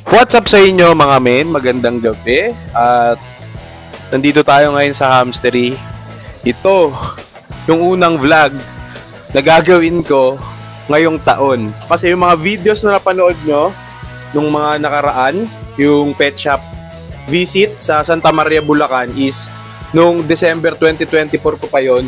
What's up sa inyo mga men? Magandang gabi. At nandito tayo ngayon sa Hamstery. Ito, yung unang vlog na gagawin ko ngayong taon. Kasi yung mga videos na napanood nyo nung mga nakaraan, yung pet shop visit sa Santa Maria, Bulacan is nung December 2024 ko pa yun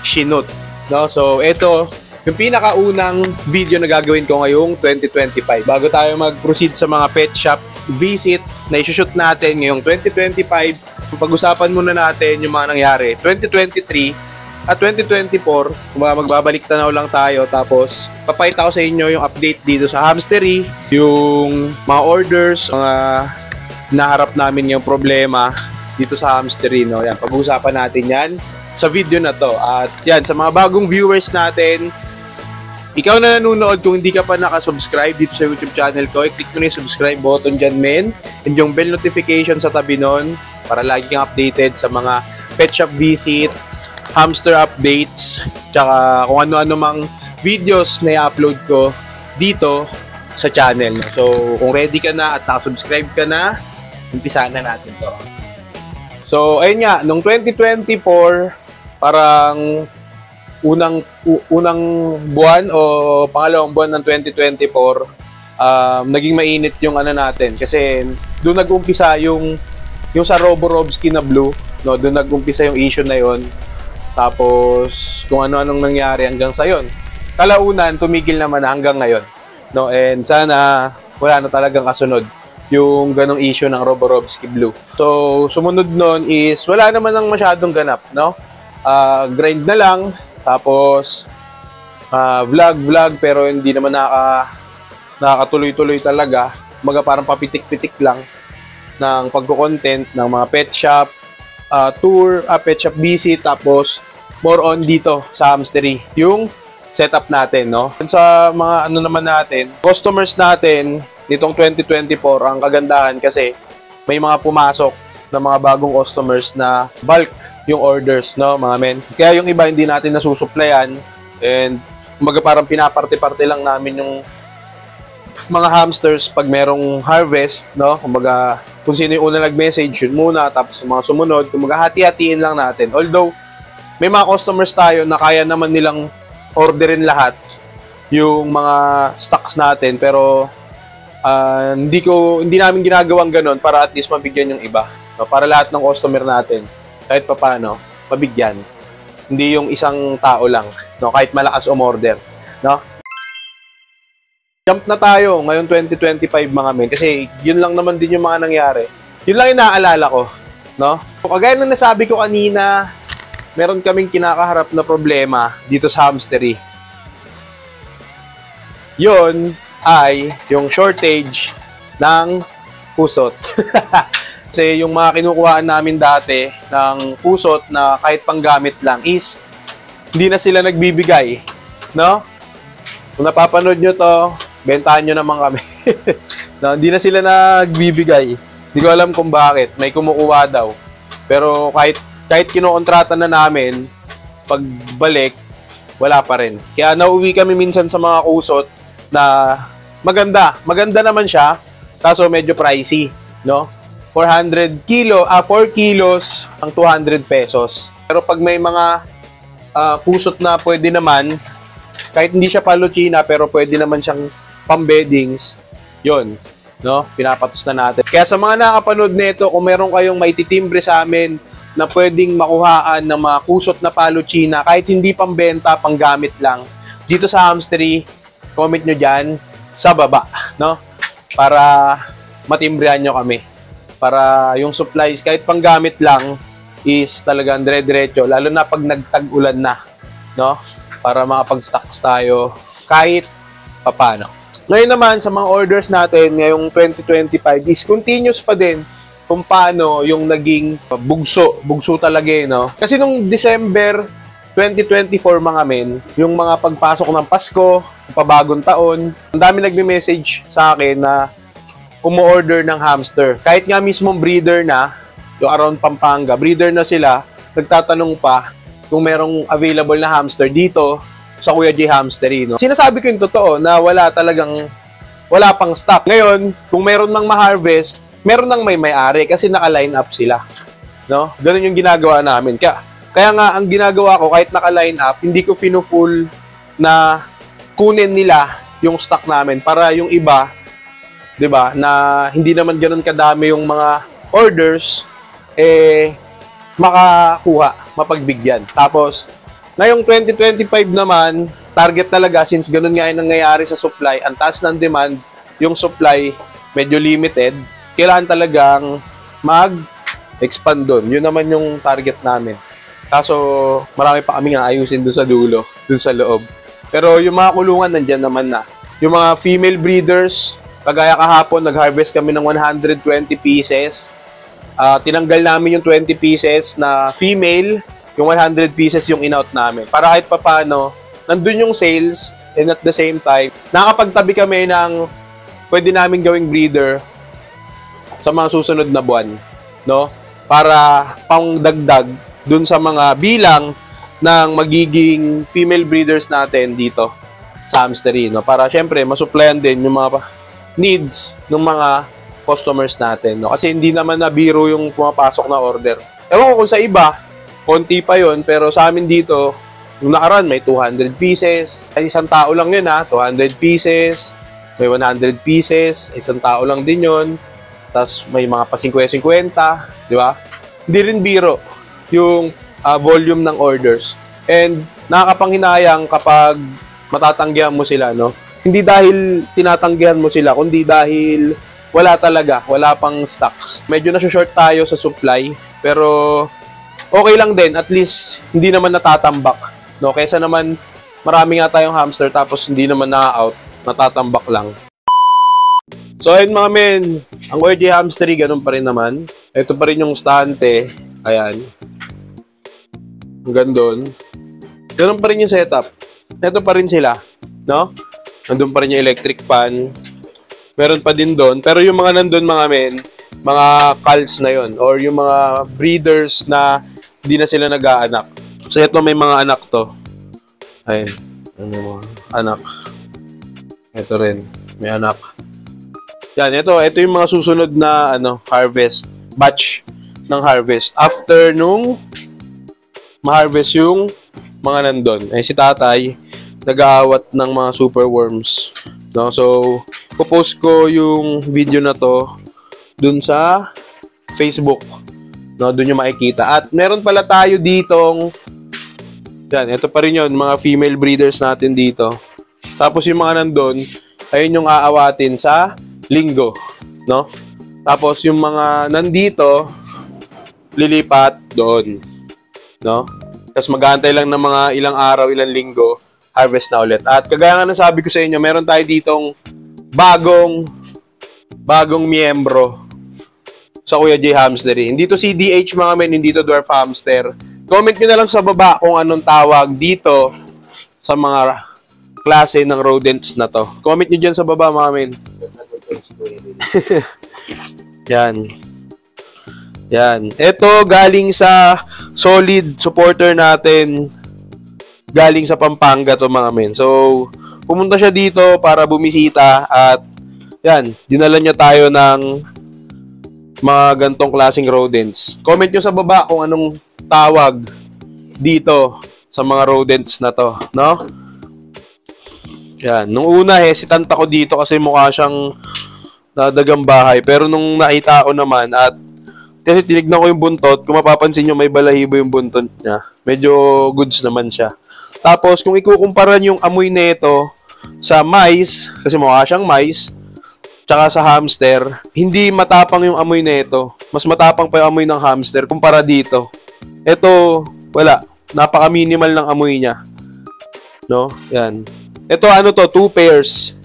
sinut. No? So, ito yung pinakaunang video na gagawin ko ngayong 2025. Bago tayo mag-proceed sa mga pet shop visit na isushoot natin ngayong 2025, pag-usapan muna natin yung mga nangyari 2023 at 2024. Magbabalik tanaw lang tayo, tapos papakita ko sa inyo yung update dito sa Hamstery, yung mga orders, mga naharap namin yung problema dito sa Hamstery. No? Yan, pag-usapan natin yan sa video na to. At yan, sa mga bagong viewers natin, ikaw na nanonood, kung hindi ka pa nakasubscribe dito sa YouTube channel ko, i-click mo na yung subscribe button dyan, men. And yung bell notification sa tabi nun para lagi kang updated sa mga pet shop visit, hamster updates, tsaka kung ano-ano mang videos na i-upload ko dito sa channel. So, kung ready ka na at nakasubscribe ka na, umpisahan na natin to. So, ayun nga, nung 2024, parang unang buwan o pangalawang buwan ng 2024, naging mainit yung ano natin kasi doon nag-umpisa yung sa Roborovski na blue, no, doon nag-umpisa yung issue na yon. Tapos kung ano-anong nangyari hanggang sa yon, kalaunan tumigil naman na hanggang ngayon, no, and sana wala na talagang kasunod yung ganong issue ng Roborovski blue. So sumunod nun is wala naman nang masyadong ganap, no, grind na lang. Tapos, vlog, pero hindi naman nakakatuloy-tuloy talaga. Mga parang papitik-pitik lang ng pagko-content ng mga pet shop, tour, pet shop visit, tapos more on dito sa Hamstery, yung setup natin, no? Sa mga ano naman natin, customers natin, nitong 2024, ang kagandahan kasi may mga pumasok na mga bagong customers na bulk yung orders, no, mga men. Kaya yung iba hindi natin nasusuplayan, and kumbaga parang pinaparte-parte lang namin yung mga hamsters pag merong harvest, no. Kumbaga kung sino yung una nag-message, yun muna, tapos yung mga sumunod, kumbaga hati-hatiin lang natin. Although may mga customers tayo na kaya naman nilang orderin lahat yung mga stocks natin, pero hindi namin ginagawang ganun para at least mabigyan yung iba, no? Para lahat ng customer natin kahit papaano mabigyan, hindi yung isang tao lang, no, kahit malakas umorder, no. Jump na tayo ngayon 2025 mga men, kasi yun lang naman din yung mga nangyari, yun lang yung naaalala ko, no. Kagaya ng nasabi ko kanina, meron kaming kinakaharap na problema dito sa Hamstery. Yun ay yung shortage ng pusot. Kasi yung mga kinukuhaan namin dati ng pusot na kahit panggamit lang is hindi na sila nagbibigay, no? Kung napapanood nyo to, bentahan nyo naman kami. No, hindi na sila nagbibigay. Hindi ko alam kung bakit. May kumukuha daw. Pero kahit kinukontrata na namin, pagbalik, wala pa rin. Kaya nauwi kami minsan sa mga kusot na maganda naman siya, kaso medyo pricey, no? 400 kilo, 4 kilos ang 200 pesos. Pero pag may mga pusot na pwede naman, kahit hindi siya paluchina, pero pwede naman siyang pambeddings, yun, no? Pinapatos na natin. Kaya sa mga nakapanood nito, kung meron kayong maititimbre sa amin na pwedeng makuhaan ng mga pusot na paluchina, kahit hindi pambenta, panggamit lang, dito sa Hamstery, comment nyo dyan sa baba, no? Para matimbrehan nyo kami. Para yung supplies, kahit panggamit lang, is talagang dire-diretso, lalo na pag nagtag-ulan na, no? Para makapag-stocks tayo kahit papano. Ngayon naman, sa mga orders natin ngayong 2025 is continuous pa din kung paano yung naging bugso talaga, no? Kasi nung December 2024 mga men, yung mga pagpasok ng Pasko, pabagong taon, ang dami nagme-message sa akin na umu-order ng hamster. Kahit nga mismong breeder na, yung around Pampanga, breeder na sila, nagtatanong pa kung merong available na hamster dito sa Kuya J Hamstery, no? Sinasabi ko yung totoo na wala talagang wala pang stock. Ngayon, kung meron mang ma-harvest, meron nang may-ari kasi naka-line up sila. No? Ganun yung ginagawa namin. Kaya nga, ang ginagawa ko, kahit naka-line up, hindi ko fino-full na kunin nila yung stock namin para yung iba, 'di ba, na hindi naman ganoon kadami yung mga orders, makakuha, mapagbigyan. Tapos, ngayong 2025 naman, target talaga, since ganun nga yung nangyayari sa supply, ang taas ng demand, yung supply medyo limited, kailangan talagang mag-expand doon. Yun naman yung target namin. Kaso, marami pa kaming ayusin doon sa dulo, doon sa loob. Pero yung mga kulungan, nandyan naman na. Yung mga female breeders, kagaya kahapon, nag-harvest kami ng 120 pieces. Tinanggal namin yung 20 pieces na female, yung 100 pieces yung in-out namin. Para kahit papano, nandun yung sales, and at the same time, nakakapagtabi kami ng pwede namin gawing breeder sa mga susunod na buwan. No? Para pangdagdag dun sa mga bilang ng magiging female breeders natin dito sa hamstery, no? Para syempre masupplyan din yung mga needs ng mga customers natin, no? Kasi hindi naman na biro yung pumapasok na order. Ewan ko kung sa iba, konti pa yon, pero sa amin dito, yung nakaraan may 200 pieces. Ay isang tao lang yun, 200 pieces, may 100 pieces, isang tao lang din yon. Tapos may mga pa 50-50, di ba? Hindi rin biro yung volume ng orders. And nakakapanghinayang kapag matatanggihan mo sila, no? Hindi dahil tinatanggihan mo sila, kundi dahil wala talaga, wala pang stocks. Medyo na-short tayo sa supply, pero okay lang din, at least hindi naman natatambak, no? Kaysa naman marami nga tayong hamster tapos hindi naman na-out, natatambak lang. So ayun mga men, ang OJ Hamstery ganun pa rin naman. Ito pa rin yung stante, ayan. Hanggang doon. Ganun pa rin yung setup. Ito pa rin sila, no? Nandun pa rin yung electric fan. Meron pa din doon. Pero yung mga nandun mga men, mga cults na yon, or yung mga breeders na hindi na sila nag-aanak. So ito may mga anak to. Ayun. Ano mga anak. Ito rin. May anak. Yan, ito yung mga susunod na harvest. Batch ng harvest. After nung ma-harvest yung mga nandun. Si tatay, nag-aawat ng mga super worms. No? So, popost ko yung video na to dun sa Facebook. No? Dun yung makikita. At meron pala tayo ditong, yan, ito pa rin yun, mga female breeders natin dito. Tapos yung mga nandun, ayun yung aawatin sa linggo. No? Tapos yung mga nandito, lilipat doon. No? Tapos mag-aantay lang ng mga ilang araw, ilang linggo, harvest na ulit. At kagaya nga nasabi ko sa inyo, meron tayo ditong bagong miyembro sa Kuya J Hamstery. Hindi to CDH mga men, hindi to dwarf hamster. Comment nyo na lang sa baba kung anong tawag dito sa mga klase ng rodents na to. Comment nyo dyan sa baba mga men. Yan. Yan. Ito galing sa solid supporter natin. Galing sa Pampanga to mga men. So, pumunta siya dito para bumisita at yan, dinala niya tayo ng mga gantong klaseng rodents. Comment nyo sa baba kung anong tawag dito sa mga rodents na to, no? Yan. Nung una, hesitant ako dito kasi mukha siyang nadagang bahay. Pero nung nakita ko naman at kasi tinignan ko yung buntot, kung mapapansin nyo may balahibo yung buntot niya. Medyo goods naman siya. Tapos kung ikukumpara yung amoy nito sa mice, kasi mukha siyang mice, tsaka sa hamster, hindi matapang yung amoy nito. Mas matapang pa yung amoy ng hamster kumpara dito. Ito, wala. Napaka-minimal ng amoy niya. No? Yan. Ito ano to, 2 pairs.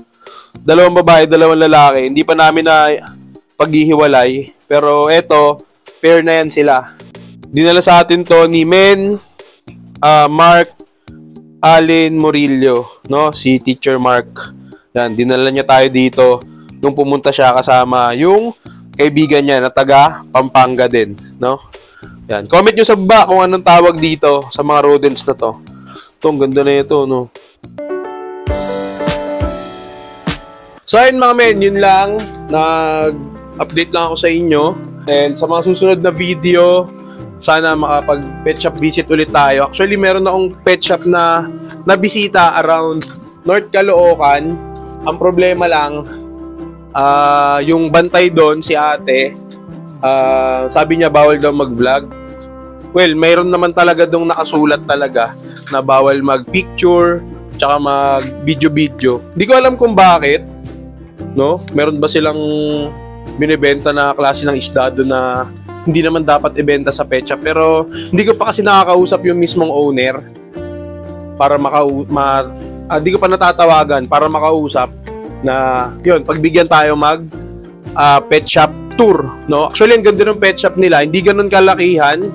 2 babae, 2 lalaki. Hindi pa namin na paghihiwalay. Pero ito, pair na yan sila. Dinala sa atin to ni Mark Allen Murillo, no? Si Teacher Mark. Yan, dinala niya tayo dito nung pumunta siya kasama yung kaibigan niya na taga Pampanga din, no? Yan. Comment nyo sa baba kung anong tawag dito sa mga rodents na to. Ito, ang ganda na ito, no? So ayun mga men, yun lang. Nag-update lang ako sa inyo. And sa mga susunod na video, sana makapag-pet shop visit ulit tayo. Actually, meron akong pet shop na nabisita around North Caloocan. Ang problema lang, yung bantay doon, si ate, sabi niya bawal daw mag-vlog. Well, mayroon naman talaga doon nakasulat talaga na bawal mag-picture, tsaka mag-video-video. Hindi ko alam kung bakit, no? Meron ba silang binibenta na klase ng isda doon na hindi naman dapat ibenta sa pet shop, pero hindi ko pa kasi nakakausap yung mismong owner para hindi ko pa natatawagan para makausap na yun, pagbigyan tayo mag pet shop tour, no? Actually, ang ganda ng pet shop nila, hindi ganun kalakihan,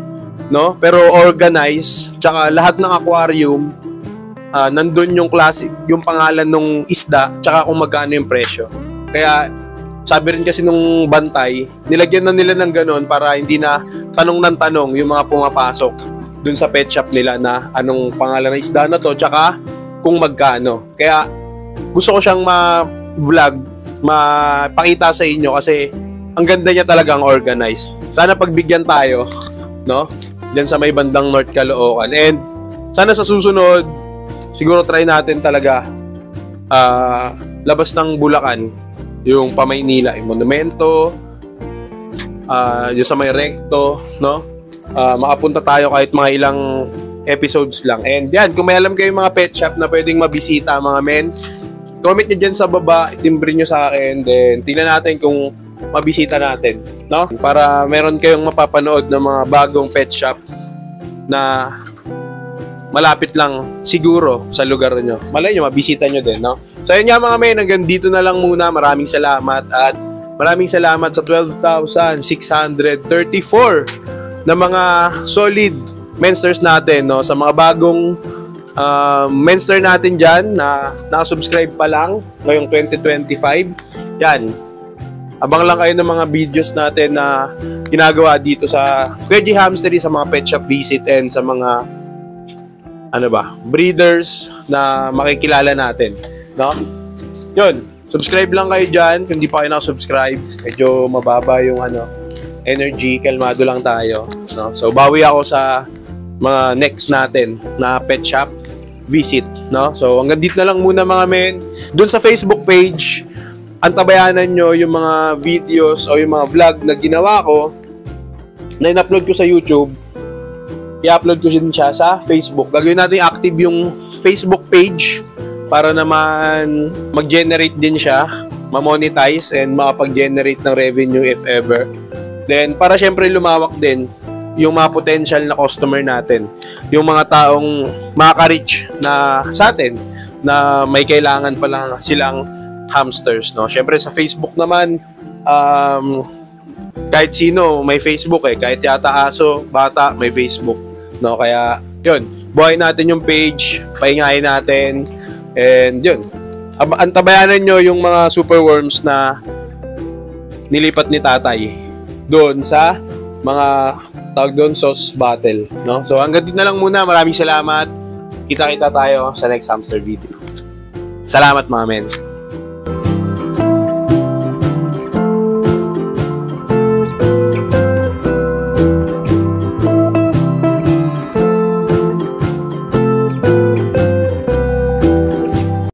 no? Pero organized, tsaka lahat ng aquarium nandun yung classic, yung pangalan ng isda, tsaka kung magkano yung presyo. Kaya sabi rin kasi nung bantay, nilagyan na nila ng ganun para hindi na tanong ng tanong yung mga pumapasok dun sa pet shop nila na anong pangalan ng isda na to, tsaka kung magkano. Kaya gusto ko siyang ma-vlog, mapakita sa inyo kasi ang ganda niya talagang organized. Sana pagbigyan tayo, no? Diyan sa may bandang North Caloocan. And sana sa susunod, siguro try natin talaga labas ng Bulacan, yung Pamaynila, yung Monumento, yung sa may Recto, no? Makapunta tayo kahit mga ilang episodes lang. And yan, kung may alam kayo mga pet shop na pwedeng mabisita mga men, comment nyo dyan sa baba, itimbre nyo sa akin, then tingnan natin kung mabisita natin, no? Para meron kayong mapapanood ng mga bagong pet shop na malapit lang siguro sa lugar nyo. Malay nyo, mabisita nyo din, no? So yun nga mga men, hanggang dito na lang muna. Maraming salamat at maraming salamat sa 12,634 na mga solid mensters natin, no? Sa mga bagong menster natin dyan na nakasubscribe pa lang ngayong 2025. Yan. Abang lang kayo ng mga videos natin na ginagawa dito sa Kuya G Hamstery, sa mga pet shop visit and sa mga breeders na makikilala natin, no? Yun, subscribe lang kayo dyan. Kung hindi pa kayo nakasubscribe, medyo mababa yung energy, kalmado lang tayo, no? So bawi ako sa mga next natin na pet shop visit, no? So hanggang dito na lang muna mga men. Doon sa Facebook page, antabayanan nyo yung mga videos o yung mga vlog na ginawa ko na in-upload ko sa YouTube. I-upload ko din siya sa Facebook. Gagawin natin active yung Facebook page para naman mag-generate din siya, ma-monetize and makapag-generate ng revenue if ever. Then para syempre lumawak din yung mga potential na customer natin, yung mga taong makaka-reach na sa atin na may kailangan pa lang silang hamsters, no? Syempre sa Facebook naman, kahit sino may Facebook kahit yata aso, bata, may Facebook, no? Kaya yun, buhayin natin yung page, pahingahin natin, and yun, antabayanan nyo yung mga superworms na nilipat ni tatay doon sa mga tawag doon, sauce battle, no? So hanggang dito na lang muna. Maraming salamat. Kita-kita tayo sa next hamster video. Salamat mga men.